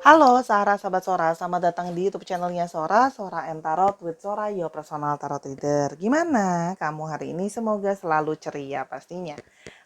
Halo sahabat Sora, selamat datang di YouTube channelnya Sora, Sora and Tarot with Sora, your personal tarot reader. Gimana kamu hari ini? Semoga selalu ceria pastinya.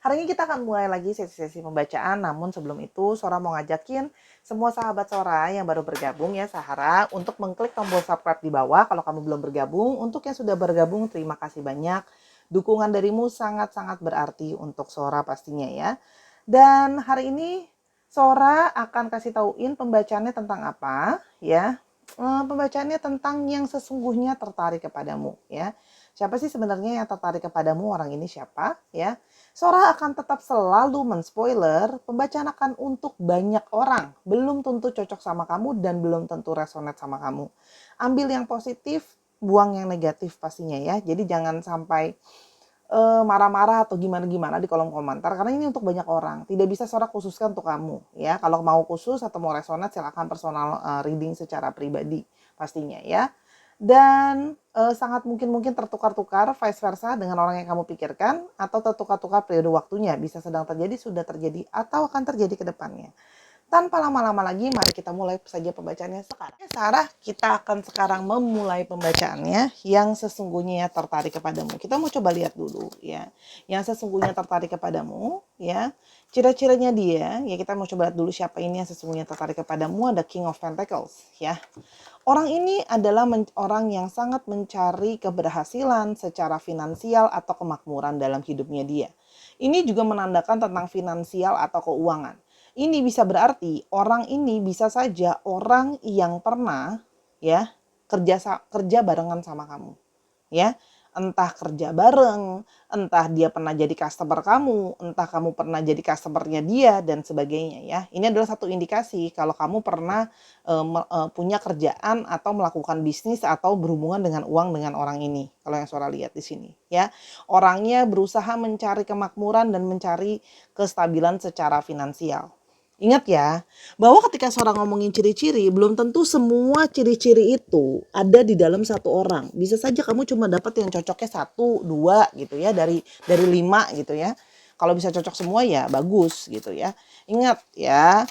Hari ini kita akan mulai lagi sesi-sesi pembacaan, namun sebelum itu Sora mau ngajakin semua sahabat Sora yang baru bergabung ya Sahara untuk mengklik tombol subscribe di bawah kalau kamu belum bergabung. Untuk yang sudah bergabung, terima kasih banyak. Dukungan darimu sangat-sangat berarti untuk Sora pastinya ya. Dan hari ini Sora akan kasih tauin pembacaannya tentang apa ya. Pembacaannya tentang yang sesungguhnya tertarik kepadamu ya. Siapa sih sebenarnya yang tertarik kepadamu? Orang ini siapa ya? Sora akan tetap selalu menspoiler. Pembacaan akan untuk banyak orang. Belum tentu cocok sama kamu dan belum tentu resonate sama kamu. Ambil yang positif, buang yang negatif pastinya ya. Jadi jangan sampai marah-marah atau gimana-gimana di kolom komentar karena ini untuk banyak orang. Tidak bisa Sora khususkan untuk kamu ya. Kalau mau khusus atau mau resonate silakan personal reading secara pribadi pastinya ya. Dan sangat mungkin tertukar-tukar vice versa dengan orang yang kamu pikirkan atau tertukar-tukar periode waktunya. Bisa sedang terjadi, sudah terjadi atau akan terjadi ke depannya. Tanpa lama-lama lagi, mari kita mulai saja pembacaannya sekarang. Sarah, kita akan sekarang memulai pembacaannya yang sesungguhnya tertarik kepadamu. Kita mau coba lihat dulu ya. Yang sesungguhnya tertarik kepadamu ya. Ciri-cirinya dia, ya kita mau coba lihat dulu siapa ini yang sesungguhnya tertarik kepadamu. Ada King of Pentacles ya. Orang ini adalah orang yang sangat mencari keberhasilan secara finansial atau kemakmuran dalam hidupnya dia. Ini juga menandakan tentang finansial atau keuangan. Ini bisa berarti orang ini bisa saja orang yang pernah ya kerja barengan sama kamu. Ya, entah kerja bareng, entah dia pernah jadi customer kamu, entah kamu pernah jadi customernya dia dan sebagainya ya. Ini adalah satu indikasi kalau kamu pernah punya kerjaan atau melakukan bisnis atau berhubungan dengan uang dengan orang ini. Kalau yang Sora lihat di sini ya. Orangnya berusaha mencari kemakmuran dan mencari kestabilan secara finansial. Ingat ya, bahwa ketika seorang ngomongin ciri-ciri, belum tentu semua ciri-ciri itu ada di dalam satu orang. Bisa saja kamu cuma dapat yang cocoknya 1, 2 gitu ya, dari 5 gitu ya. Kalau bisa cocok semua ya bagus gitu ya. Ingat ya.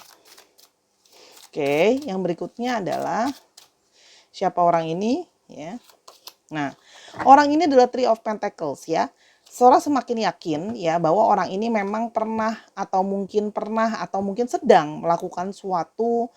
Oke, yang berikutnya adalah siapa orang ini ya. Nah, orang ini adalah Three of Pentacles ya. Sora semakin yakin ya bahwa orang ini memang pernah atau mungkin sedang melakukan suatu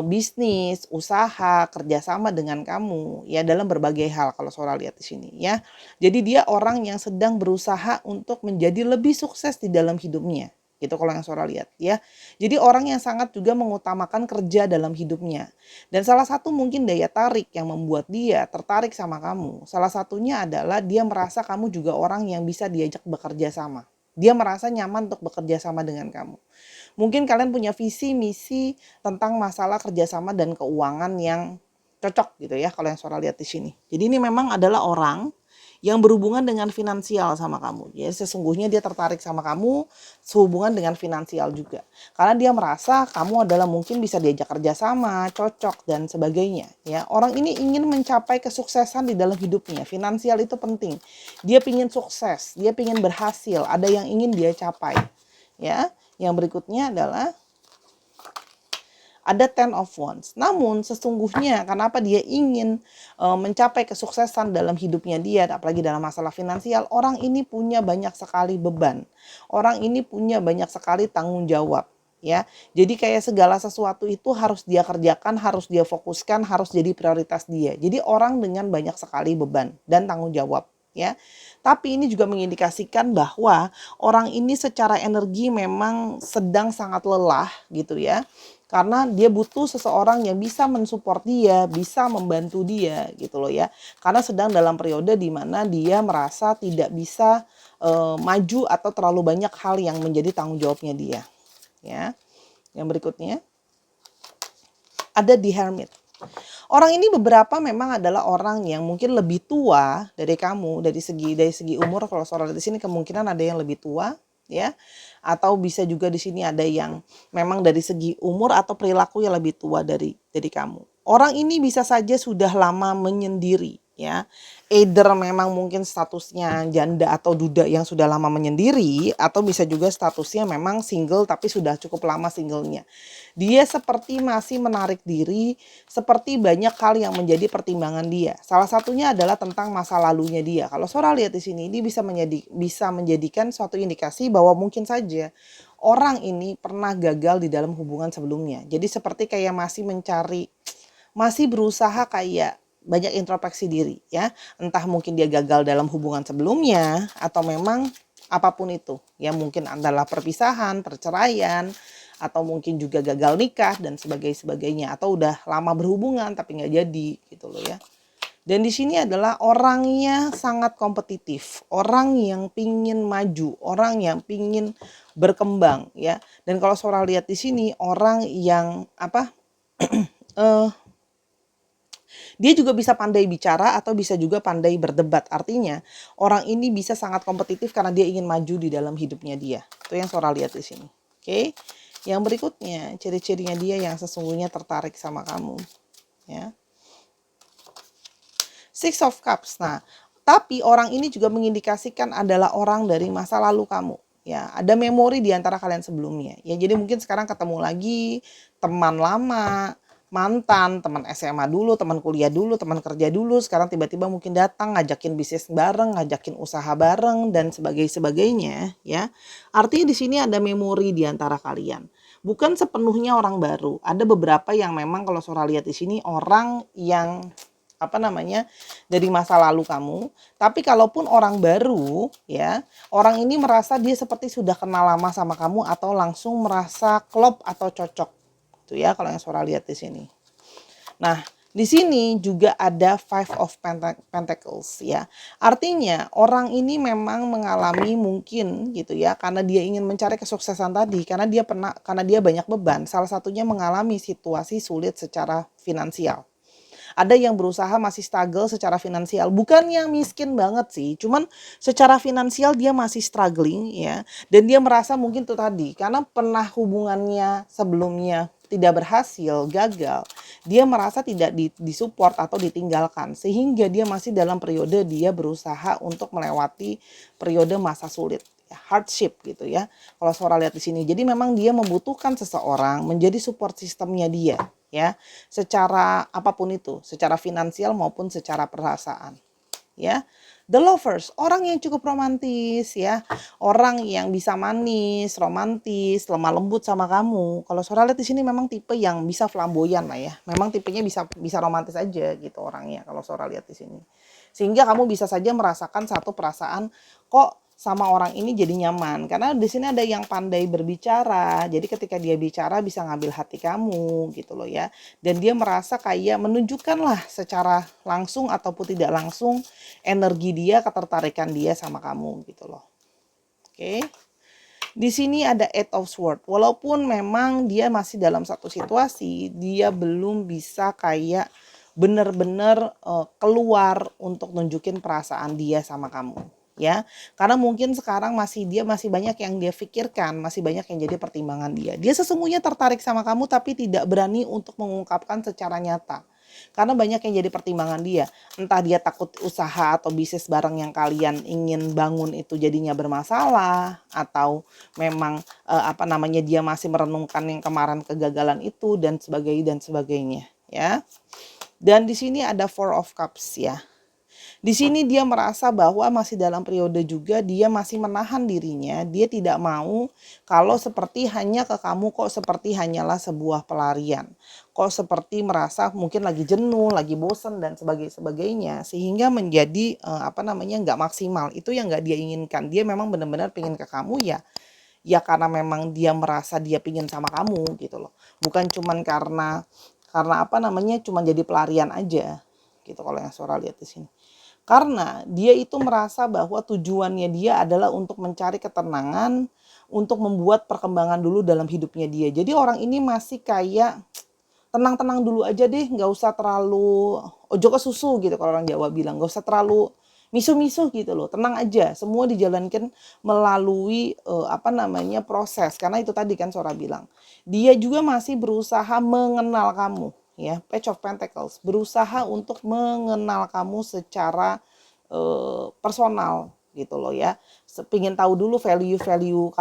bisnis, usaha, kerjasama dengan kamu ya dalam berbagai hal kalau Sora lihat di sini ya. Jadi dia orang yang sedang berusaha untuk menjadi lebih sukses di dalam hidupnya. Gitu kalau yang Sora lihat ya. Jadi orang yang sangat juga mengutamakan kerja dalam hidupnya. Dan salah satu mungkin daya tarik yang membuat dia tertarik sama kamu, salah satunya adalah dia merasa kamu juga orang yang bisa diajak bekerja sama. Dia merasa nyaman untuk bekerja sama dengan kamu. Mungkin kalian punya visi misi tentang masalah kerjasama dan keuangan yang cocok gitu ya kalau yang Sora lihat di sini. Jadi ini memang adalah orang yang berhubungan dengan finansial sama kamu. Ya, sesungguhnya dia tertarik sama kamu sehubungan dengan finansial juga. Karena dia merasa kamu adalah mungkin bisa diajak kerjasama, cocok dan sebagainya. Ya, orang ini ingin mencapai kesuksesan di dalam hidupnya. Finansial itu penting. Dia ingin sukses, dia ingin berhasil, ada yang ingin dia capai. Ya, yang berikutnya adalah ada Ten of Wands. Namun sesungguhnya kenapa dia ingin mencapai kesuksesan dalam hidupnya dia, apalagi dalam masalah finansial, orang ini punya banyak sekali beban. Orang ini punya banyak sekali tanggung jawab. Ya, jadi kayak segala sesuatu itu harus dia kerjakan, harus dia fokuskan, harus jadi prioritas dia. Jadi orang dengan banyak sekali beban dan tanggung jawab. Ya, tapi ini juga mengindikasikan bahwa orang ini secara energi memang sedang sangat lelah gitu ya, karena dia butuh seseorang yang bisa mensupport dia, bisa membantu dia gitu loh ya. Karena sedang dalam periode di mana dia merasa tidak bisa maju atau terlalu banyak hal yang menjadi tanggung jawabnya dia. Ya. Yang berikutnya ada di Hermit. Orang ini beberapa memang adalah orang yang mungkin lebih tua dari kamu dari segi umur. Kalau soal di sini kemungkinan ada yang lebih tua ya, atau bisa juga di sini ada yang memang dari segi umur atau perilaku yang lebih tua dari kamu. Orang ini bisa saja sudah lama menyendiri ya. Either memang mungkin statusnya janda atau duda yang sudah lama menyendiri, atau bisa juga statusnya memang single tapi sudah cukup lama singlenya. Dia seperti masih menarik diri, seperti banyak hal yang menjadi pertimbangan dia. Salah satunya adalah tentang masa lalunya dia. Kalau Sora lihat di sini, ini bisa menjadikan suatu indikasi bahwa mungkin saja orang ini pernah gagal di dalam hubungan sebelumnya. Jadi seperti kayak masih berusaha kayak banyak introspeksi diri ya. Entah mungkin dia gagal dalam hubungan sebelumnya atau memang apapun itu. Ya mungkin adalah perpisahan, perceraian, atau mungkin juga gagal nikah dan sebagainya, atau udah lama berhubungan tapi nggak jadi gitu loh ya. Dan di sini adalah orangnya sangat kompetitif, orang yang pingin maju, orang yang pingin berkembang ya. Dan kalau Sora lihat di sini orang yang eh, dia juga bisa pandai bicara atau bisa juga pandai berdebat. Artinya orang ini bisa sangat kompetitif karena dia ingin maju di dalam hidupnya dia. Itu yang Sora lihat di sini. Oke. Yang berikutnya, ciri-cirinya dia yang sesungguhnya tertarik sama kamu. Ya. Six of Cups. Nah, tapi orang ini juga mengindikasikan adalah orang dari masa lalu kamu. Ya, ada memori di antara kalian sebelumnya. Ya, jadi mungkin sekarang ketemu lagi teman lama, mantan, teman SMA dulu, teman kuliah dulu, teman kerja dulu, sekarang tiba-tiba mungkin datang ngajakin bisnis bareng, ngajakin usaha bareng dan sebagainya, ya. Artinya di sini ada memori di antara kalian. Bukan sepenuhnya orang baru. Ada beberapa yang memang kalau Sora lihat di sini orang yang dari masa lalu kamu. Tapi kalaupun orang baru ya, orang ini merasa dia seperti sudah kenal lama sama kamu atau langsung merasa klop atau cocok. Itu ya kalau yang Sora lihat di sini. Nah, di sini juga ada Five of Pentacles ya. Artinya orang ini memang mengalami mungkin gitu ya, karena dia ingin mencari kesuksesan tadi, karena dia banyak beban. Salah satunya mengalami situasi sulit secara finansial. Ada yang berusaha masih struggle secara finansial. Bukan yang miskin banget sih, cuman secara finansial dia masih struggling ya. Dan dia merasa mungkin itu tadi, karena pernah hubungannya sebelumnya tidak berhasil, gagal. Dia merasa tidak disupport atau ditinggalkan. Sehingga dia masih dalam periode dia berusaha untuk melewati periode masa sulit. Hardship gitu ya. Kalau Sora lihat di sini. Jadi memang dia membutuhkan seseorang menjadi support sistemnya dia ya, secara apapun itu, secara finansial maupun secara perasaan. Ya. The Lovers, orang yang cukup romantis ya, orang yang bisa manis, romantis, lemah lembut sama kamu. Kalau Sora lihat di sini memang tipe yang bisa flamboyan lah ya. Memang tipenya bisa romantis aja gitu orangnya kalau Sora lihat di sini. Sehingga kamu bisa saja merasakan satu perasaan kok sama orang ini jadi nyaman karena di sini ada yang pandai berbicara. Jadi ketika dia bicara bisa ngambil hati kamu gitu loh ya. Dan dia merasa kayak menunjukkan lah secara langsung ataupun tidak langsung energi dia, ketertarikan dia sama kamu gitu loh. Oke. Di sini ada Eight of Swords. Walaupun memang dia masih dalam satu situasi, dia belum bisa kayak benar-benar keluar untuk nunjukin perasaan dia sama kamu ya, karena mungkin sekarang dia masih banyak yang dia pikirkan, masih banyak yang jadi pertimbangan dia sesungguhnya tertarik sama kamu tapi tidak berani untuk mengungkapkan secara nyata karena banyak yang jadi pertimbangan dia, entah dia takut usaha atau bisnis bareng yang kalian ingin bangun itu jadinya bermasalah, atau memang dia masih merenungkan yang kemarin kegagalan itu dan sebagainya ya. Dan di sini ada Four of Cups ya. Di sini dia merasa bahwa masih dalam periode juga dia masih menahan dirinya. Dia tidak mau kalau seperti hanya ke kamu kok seperti hanyalah sebuah pelarian. Kok seperti merasa mungkin lagi jenuh, lagi bosen dan sebagainya. Sehingga menjadi nggak maksimal. Itu yang nggak dia inginkan. Dia memang benar-benar pengen ke kamu ya. Ya karena memang dia merasa dia pingin sama kamu gitu loh. Bukan cuman karena cuma jadi pelarian aja gitu kalau yang Sora lihat di sini. Karena dia itu merasa bahwa tujuannya dia adalah untuk mencari ketenangan, untuk membuat perkembangan dulu dalam hidupnya dia. Jadi orang ini masih kayak tenang-tenang dulu aja deh, nggak usah terlalu ojo ke susu gitu kalau orang Jawa bilang, nggak usah terlalu misuh-misuh gitu loh, tenang aja, semua dijalankan melalui proses. Karena itu tadi kan Sora bilang, dia juga masih berusaha mengenal kamu ya, Page of Pentacles, berusaha untuk mengenal kamu secara personal gitu loh ya. Pingin tahu dulu value-value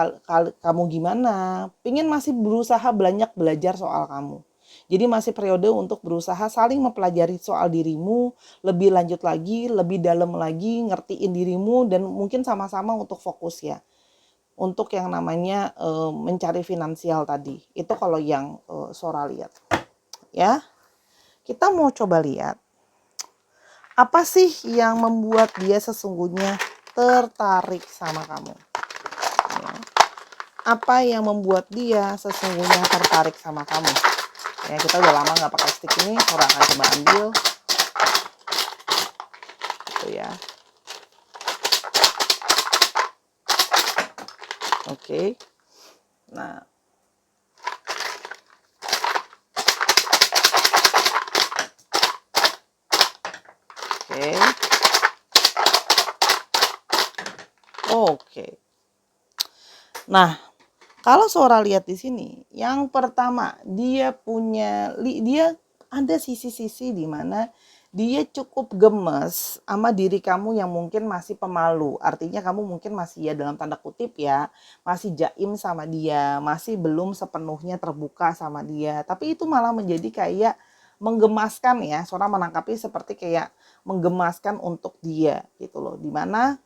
kamu gimana, pingin masih berusaha banyak belajar soal kamu. Jadi masih periode untuk berusaha saling mempelajari soal dirimu, lebih lanjut lagi, lebih dalam lagi, ngertiin dirimu, dan mungkin sama-sama untuk fokus ya. Untuk yang namanya mencari finansial tadi. Itu kalau yang Sora lihat. Ya, kita mau coba lihat. Apa sih yang membuat dia sesungguhnya tertarik sama kamu? Ya. Apa yang membuat dia sesungguhnya tertarik sama kamu? Ya, kita udah lama nggak pakai stick ini, Sora akan coba ambil. Gitu ya. Oke. Nah. Oke. Oke. Nah, kalau Sora lihat di sini, yang pertama dia ada sisi-sisi di mana dia cukup gemes sama diri kamu yang mungkin masih pemalu. Artinya kamu mungkin masih ya dalam tanda kutip ya, masih jaim sama dia, masih belum sepenuhnya terbuka sama dia. Tapi itu malah menjadi kayak menggemaskan ya. Sora menangkapi seperti kayak menggemaskan untuk dia gitu loh. Dimana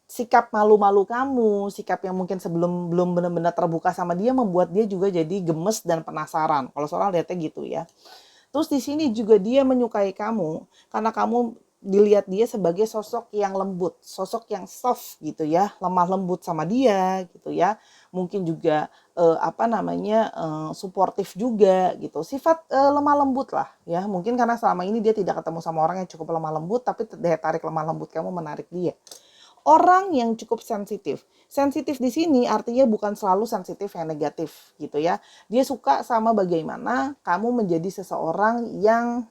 sikap malu-malu kamu, sikap yang mungkin sebelum belum benar-benar terbuka sama dia membuat dia juga jadi gemes dan penasaran. Kalau seorang lihatnya gitu ya. Terus di sini juga dia menyukai kamu karena kamu dilihat dia sebagai sosok yang lembut, sosok yang soft gitu ya, lemah lembut sama dia gitu ya. Mungkin juga suportif juga gitu. Sifat lemah lembut lah ya. Mungkin karena selama ini dia tidak ketemu sama orang yang cukup lemah lembut, tapi daya tarik lemah lembut kamu menarik dia. Orang yang cukup sensitif. Sensitif di sini artinya bukan selalu sensitif yang negatif gitu ya. Dia suka sama bagaimana kamu menjadi seseorang yang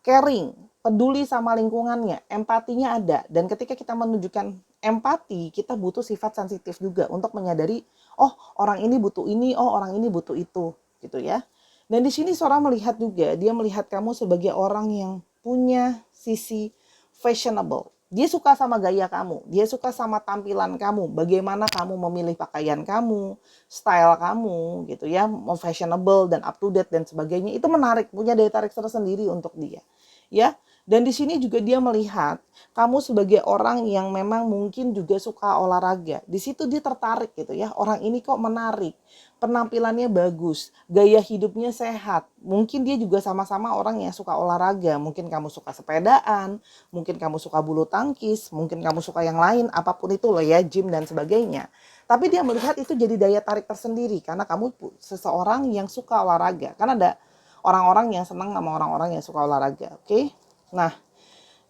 caring, peduli sama lingkungannya, empatinya ada. Dan ketika kita menunjukkan empati, kita butuh sifat sensitif juga untuk menyadari, oh orang ini butuh ini, oh orang ini butuh itu gitu ya. Dan di sini seorang melihat juga, dia melihat kamu sebagai orang yang punya sisi fashionable. Dia suka sama gaya kamu, dia suka sama tampilan kamu, bagaimana kamu memilih pakaian kamu, style kamu gitu ya, fashionable dan up to date dan sebagainya. Itu menarik, punya daya tarik tersendiri untuk dia. Ya. Dan di sini juga dia melihat kamu sebagai orang yang memang mungkin juga suka olahraga. Di situ dia tertarik gitu ya. Orang ini kok menarik, penampilannya bagus, gaya hidupnya sehat. Mungkin dia juga sama-sama orang yang suka olahraga. Mungkin kamu suka sepedaan, mungkin kamu suka bulu tangkis, mungkin kamu suka yang lain, apapun itu loh ya, gym dan sebagainya. Tapi dia melihat itu jadi daya tarik tersendiri karena kamu seseorang yang suka olahraga. Kan ada orang-orang yang senang sama orang-orang yang suka olahraga, oke? Nah,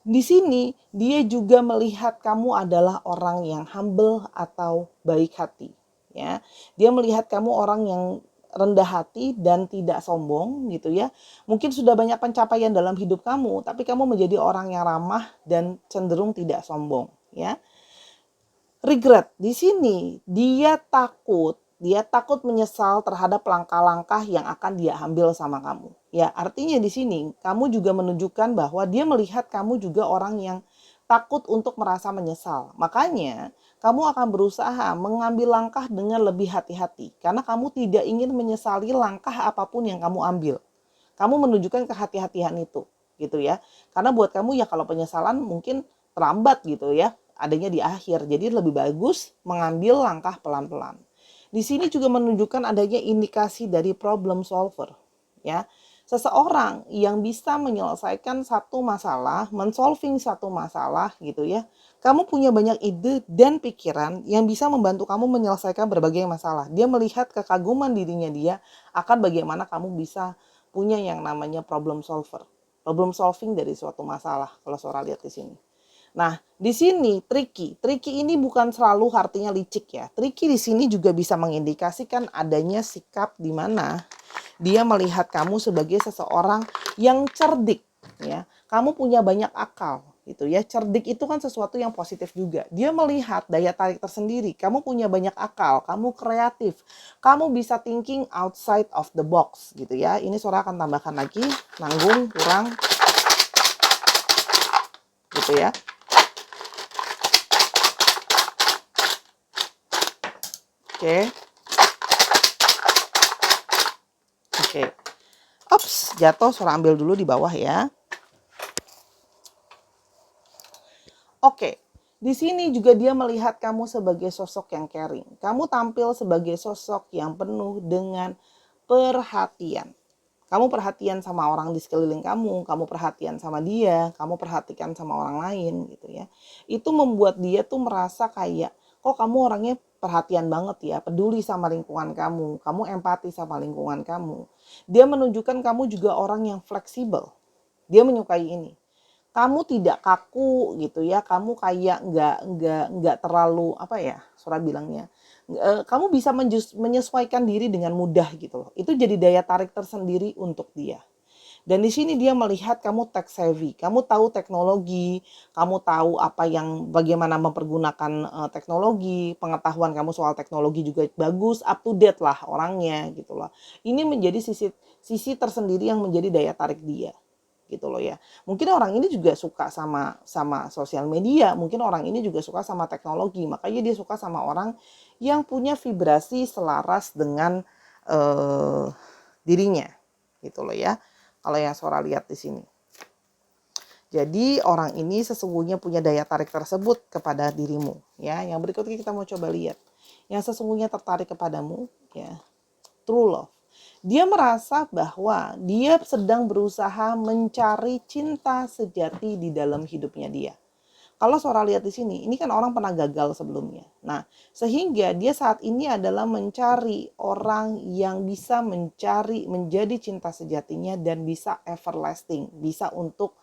di sini dia juga melihat kamu adalah orang yang humble atau baik hati, ya. Dia melihat kamu orang yang rendah hati dan tidak sombong gitu ya. Mungkin sudah banyak pencapaian dalam hidup kamu, tapi kamu menjadi orang yang ramah dan cenderung tidak sombong, ya. Regret di sini dia takut menyesal terhadap langkah-langkah yang akan dia ambil sama kamu. Ya, artinya di sini kamu juga menunjukkan bahwa dia melihat kamu juga orang yang takut untuk merasa menyesal. Makanya kamu akan berusaha mengambil langkah dengan lebih hati-hati karena kamu tidak ingin menyesali langkah apapun yang kamu ambil. Kamu menunjukkan kehati-hatian itu, gitu ya. Karena buat kamu ya kalau penyesalan mungkin terlambat gitu ya, adanya di akhir. Jadi lebih bagus mengambil langkah pelan-pelan. Di sini juga menunjukkan adanya indikasi dari problem solver, ya. Seseorang yang bisa menyelesaikan satu masalah, mensolving satu masalah gitu ya. Kamu punya banyak ide dan pikiran yang bisa membantu kamu menyelesaikan berbagai masalah. Dia melihat kekaguman dirinya dia akan bagaimana kamu bisa punya yang namanya problem solver. Problem solving dari suatu masalah kalau Sora lihat di sini. Nah, di sini tricky. Tricky ini bukan selalu artinya licik ya. Tricky di sini juga bisa mengindikasikan adanya sikap di mana dia melihat kamu sebagai seseorang yang cerdik ya. Kamu punya banyak akal. gitu ya. Cerdik itu kan sesuatu yang positif juga. Dia melihat daya tarik tersendiri. Kamu punya banyak akal, kamu kreatif, kamu bisa thinking outside of the box gitu ya. Ini Sora akan tambahkan lagi, nanggung, kurang gitu ya. Oke. Oke. Ops, jatuh, Sora ambil dulu di bawah ya. Oke. Di sini juga dia melihat kamu sebagai sosok yang caring. Kamu tampil sebagai sosok yang penuh dengan perhatian. Kamu perhatian sama orang di sekeliling kamu perhatian sama dia, kamu perhatikan sama orang lain gitu ya. Itu membuat dia tuh merasa kayak, kok kamu orangnya perhatian banget ya, peduli sama lingkungan kamu empati sama lingkungan kamu. Dia menunjukkan kamu juga orang yang fleksibel. Dia menyukai ini. Kamu tidak kaku gitu ya, kamu kayak nggak terlalu apa ya, Sora bilangnya, kamu bisa menyesuaikan diri dengan mudah gitu loh. Itu jadi daya tarik tersendiri untuk dia. Dan di sini dia melihat kamu tech savvy, kamu tahu teknologi, kamu tahu apa yang bagaimana mempergunakan teknologi, pengetahuan kamu soal teknologi juga bagus, up to date lah orangnya gitu loh. Ini menjadi sisi tersendiri yang menjadi daya tarik dia gitu loh ya. Mungkin orang ini juga suka sama sosial media, mungkin orang ini juga suka sama teknologi, makanya dia suka sama orang yang punya vibrasi selaras dengan dirinya gitu loh ya. Kalau yang Sora lihat di sini. Jadi orang ini sesungguhnya punya daya tarik tersebut kepada dirimu ya. Yang berikutnya kita mau coba lihat. Yang sesungguhnya tertarik kepadamu ya. True love. Dia merasa bahwa dia sedang berusaha mencari cinta sejati di dalam hidupnya dia. Kalau Sora lihat di sini, ini kan orang pernah gagal sebelumnya. Nah, sehingga dia saat ini adalah mencari orang yang bisa menjadi cinta sejatinya dan bisa everlasting, bisa untuk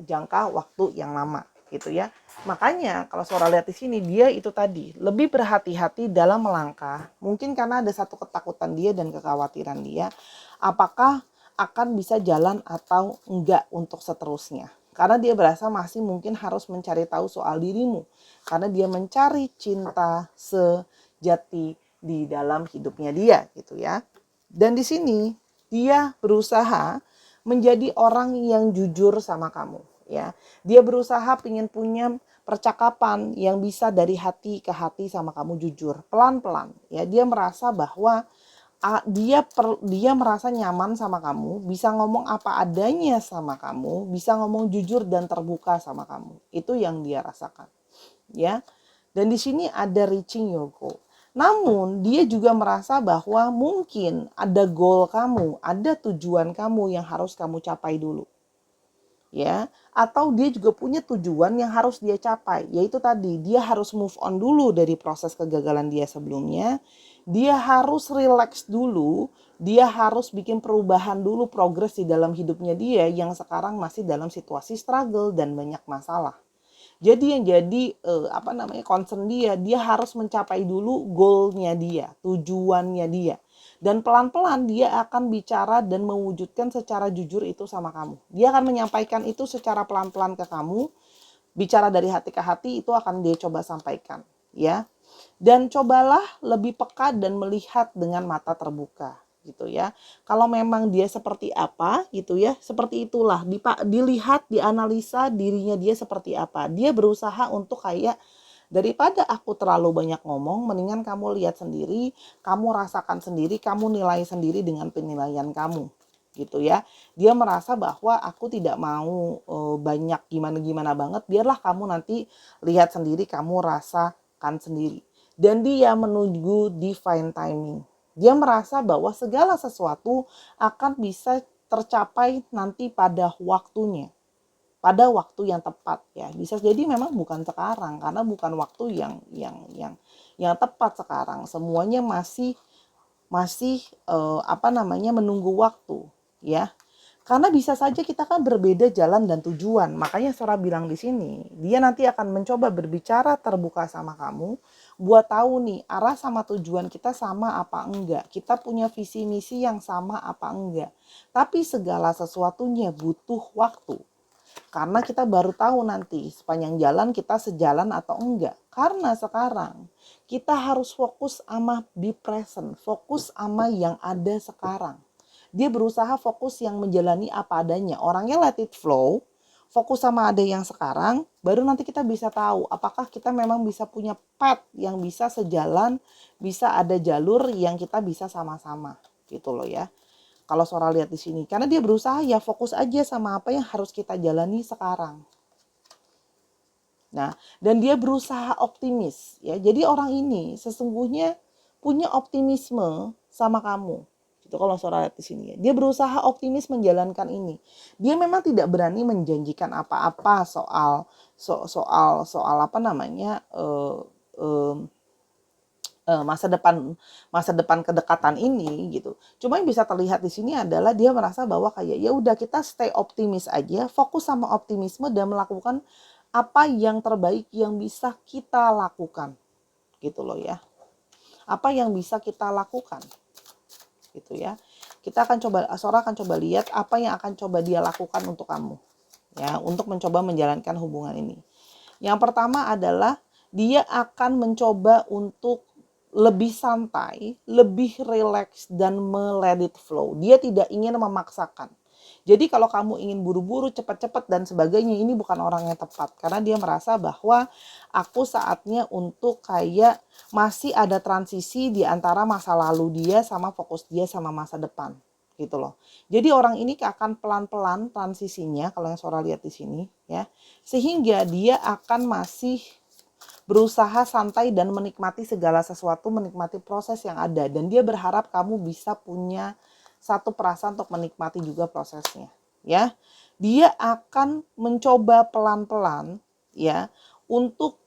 jangka waktu yang lama gitu ya. Makanya kalau Sora lihat di sini, dia itu tadi lebih berhati-hati dalam melangkah. Mungkin karena ada satu ketakutan dia dan kekhawatiran dia, apakah akan bisa jalan atau enggak untuk seterusnya. Karena dia berasa masih mungkin harus mencari tahu soal dirimu. Karena dia mencari cinta sejati di dalam hidupnya dia gitu ya. Dan di sini dia berusaha menjadi orang yang jujur sama kamu ya. Dia berusaha ingin punya percakapan yang bisa dari hati ke hati sama kamu jujur, pelan-pelan ya. Dia merasa bahwa dia merasa nyaman sama kamu, bisa ngomong apa adanya sama kamu, bisa ngomong jujur dan terbuka sama kamu. Itu yang dia rasakan. Ya. Dan di sini ada reaching your goal. Namun dia juga merasa bahwa mungkin ada goal kamu, ada tujuan kamu yang harus kamu capai dulu. Ya, atau dia juga punya tujuan yang harus dia capai, yaitu tadi dia harus move on dulu dari proses kegagalan dia sebelumnya, dia harus relax dulu, dia harus bikin perubahan dulu, progres di dalam hidupnya dia yang sekarang masih dalam situasi struggle dan banyak masalah. Jadi yang jadi concern dia harus mencapai dulu goalnya dia, tujuannya dia. Dan pelan-pelan dia akan bicara dan mewujudkan secara jujur itu sama kamu. Dia akan menyampaikan itu secara pelan-pelan ke kamu. Bicara dari hati ke hati itu akan dia coba sampaikan. Ya. Dan cobalah lebih peka dan melihat dengan mata terbuka gitu ya. Kalau memang dia seperti apa gitu ya, seperti itulah dilihat, dianalisa dirinya dia seperti apa. Dia berusaha untuk kayak, daripada aku terlalu banyak ngomong, mendingan kamu lihat sendiri, kamu rasakan sendiri, kamu nilai sendiri dengan penilaian kamu gitu ya. Dia merasa bahwa aku tidak mau banyak gimana-gimana banget, biarlah kamu nanti lihat sendiri, kamu rasakan sendiri. Dan dia menunggu divine timing. Dia merasa bahwa segala sesuatu akan bisa tercapai nanti pada waktunya, pada waktu yang tepat ya. Bisa jadi memang bukan sekarang karena bukan waktu yang tepat sekarang. Semuanya masih menunggu waktu ya. Karena bisa saja kita kan berbeda jalan dan tujuan. Makanya Sora bilang di sini, dia nanti akan mencoba berbicara terbuka sama kamu buat tahu nih arah sama tujuan kita sama apa enggak. Kita punya visi misi yang sama apa enggak. Tapi segala sesuatunya butuh waktu. Karena kita baru tahu nanti sepanjang jalan kita sejalan atau enggak. Karena sekarang kita harus fokus sama be present, fokus sama yang ada sekarang. Dia berusaha fokus yang menjalani apa adanya. Orangnya let it flow, fokus sama ada yang sekarang, baru nanti kita bisa tahu apakah kita memang bisa punya path yang bisa sejalan, bisa ada jalur yang kita bisa sama-sama gitu loh ya. Kalau Sora lihat di sini, karena dia berusaha ya fokus aja sama apa yang harus kita jalani sekarang. Nah, dan dia berusaha optimis ya. Jadi orang ini sesungguhnya punya optimisme sama kamu. Itu kalau Sora lihat di sini ya. Dia berusaha optimis menjalankan ini. Dia memang tidak berani menjanjikan apa-apa soal apa namanya masa depan kedekatan ini gitu. Cuma yang bisa terlihat di sini adalah dia merasa bahwa kayak ya udah kita stay optimis aja, fokus sama optimisme dan melakukan apa yang terbaik yang bisa kita lakukan. Gitu loh ya. Apa yang bisa kita lakukan. Gitu ya. Sora akan coba lihat apa yang akan coba dia lakukan untuk kamu. Ya, untuk mencoba menjalankan hubungan ini. Yang pertama adalah dia akan mencoba untuk lebih santai, lebih rileks dan let it flow. Dia tidak ingin memaksakan. Jadi kalau kamu ingin buru-buru, cepat-cepat dan sebagainya, ini bukan orang yang tepat. Karena dia merasa bahwa aku saatnya untuk kayak masih ada transisi di antara masa lalu dia sama fokus dia sama masa depan. Gitu loh. Jadi orang ini akan pelan-pelan transisinya kalau yang Sora lihat di sini ya. Sehingga dia akan masih berusaha santai dan menikmati segala sesuatu, menikmati proses yang ada. Dan dia berharap kamu bisa punya satu perasaan untuk menikmati juga prosesnya. Ya, dia akan mencoba pelan-pelan ya untuk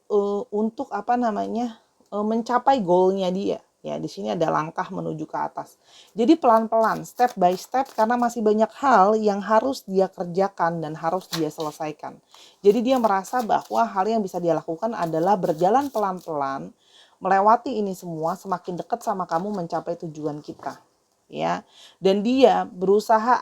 apa namanya mencapai goalnya dia. Ya, di sini ada langkah menuju ke atas. Jadi pelan-pelan, step by step karena masih banyak hal yang harus dia kerjakan dan harus dia selesaikan. Jadi dia merasa bahwa hal yang bisa dia lakukan adalah berjalan pelan-pelan, melewati ini semua semakin dekat sama kamu mencapai tujuan kita. Ya. Dan dia berusaha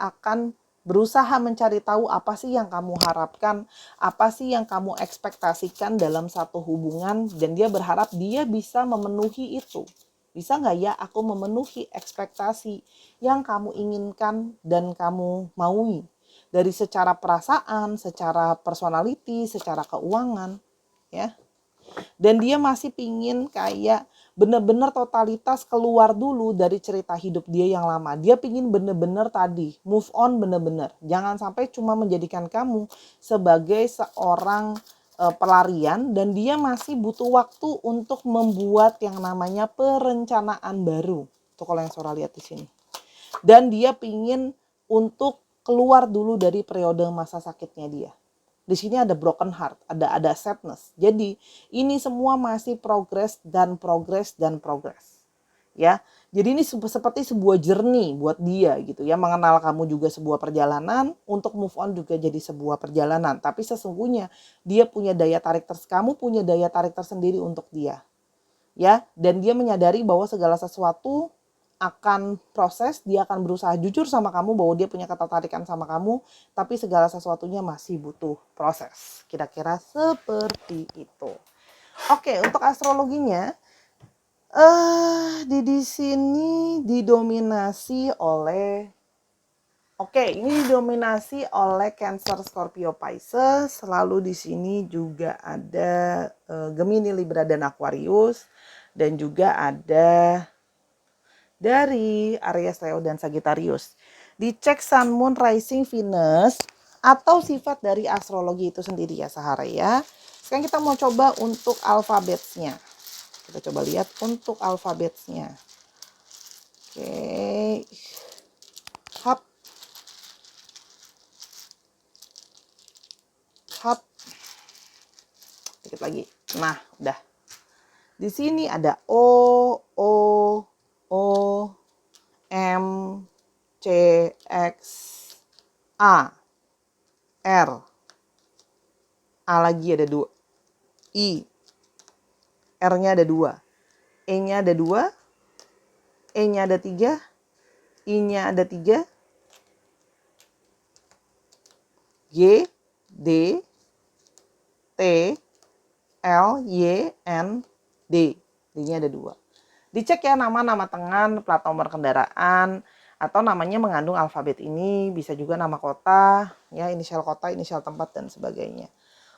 mencari tahu apa sih yang kamu harapkan, apa sih yang kamu ekspektasikan dalam satu hubungan dan dia berharap dia bisa memenuhi itu. Bisa nggak ya aku memenuhi ekspektasi yang kamu inginkan dan kamu maui dari secara perasaan, secara personality, secara keuangan, ya. Dan dia masih pingin kayak bener-bener totalitas keluar dulu dari cerita hidup dia yang lama. Dia pingin bener-bener tadi move on bener-bener. Jangan sampai cuma menjadikan kamu sebagai seorang pelarian dan dia masih butuh waktu untuk membuat yang namanya perencanaan baru. Itu kalau yang Sora lihat di sini. Dan dia pingin untuk keluar dulu dari periode masa sakitnya dia. Di sini ada broken heart, ada sadness. Jadi ini semua masih progres dan progres dan progres. Ya. Jadi ini seperti sebuah journey buat dia gitu ya. Mengenal kamu juga sebuah perjalanan, untuk move on juga jadi sebuah perjalanan. Tapi sesungguhnya dia punya daya tarik kamu punya daya tarik tersendiri untuk dia. Ya, dan dia menyadari bahwa segala sesuatu akan proses, dia akan berusaha jujur sama kamu bahwa dia punya ketertarikan sama kamu, tapi segala sesuatunya masih butuh proses. Kira-kira seperti itu. Oke, untuk astrologinya di sini didominasi oleh ini didominasi oleh Cancer, Scorpio, Pisces. Lalu di sini juga ada Gemini, Libra, dan Aquarius. Dan juga ada dari Aries, Leo, dan Sagittarius. Dicek Sun, Moon, Rising, Venus, atau sifat dari astrologi itu sendiri ya Sahara ya. Sekarang kita mau coba untuk alfabetnya. Kita coba lihat untuk alfabetnya. Oke. Hap. Hap. Dikit lagi. Nah, udah. Di sini ada O, M, C, X, A, R. A lagi ada 2. I. R-nya ada 2. E-nya ada 2. E-nya ada 3. I-nya ada 3. G, D T L Y N D. D-nya ada 2. Dicek ya nama tangan, plat nomor kendaraan, atau namanya mengandung alfabet ini, bisa juga nama kota, ya inisial kota, inisial tempat dan sebagainya.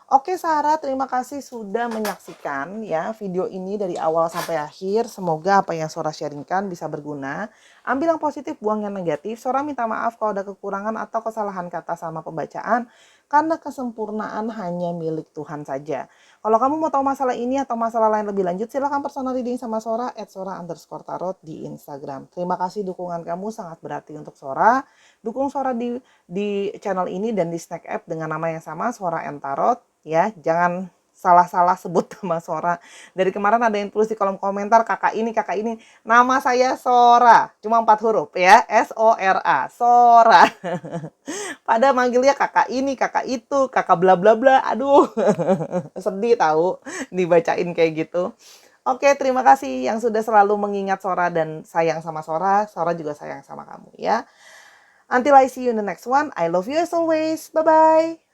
Oke Sarah, terima kasih sudah menyaksikan ya video ini dari awal sampai akhir. Semoga apa yang Sora sharingkan bisa berguna. Ambil yang positif, buang yang negatif. Sora minta maaf kalau ada kekurangan atau kesalahan kata sama pembacaan, karena kesempurnaan hanya milik Tuhan saja. Kalau kamu mau tahu masalah ini atau masalah lain lebih lanjut, silahkan personal reading sama Sora @sora_tarot di Instagram. Terima kasih dukungan kamu, sangat berarti untuk Sora. Dukung Sora di channel ini dan di Snack App dengan nama yang sama, Sora Tarot. Ya, jangan salah-salah sebut nama Sora. Dari kemarin ada yang tulis di kolom komentar, kakak ini. Nama saya Sora, cuma 4 huruf ya, S-O-R-A, Sora. Pada manggilnya kakak ini, kakak itu, kakak bla bla bla. Aduh, sedih tahu dibacain kayak gitu. Oke, terima kasih yang sudah selalu mengingat Sora dan sayang sama Sora. Sora juga sayang sama kamu ya. Until I see you in the next one, I love you as always. Bye-bye.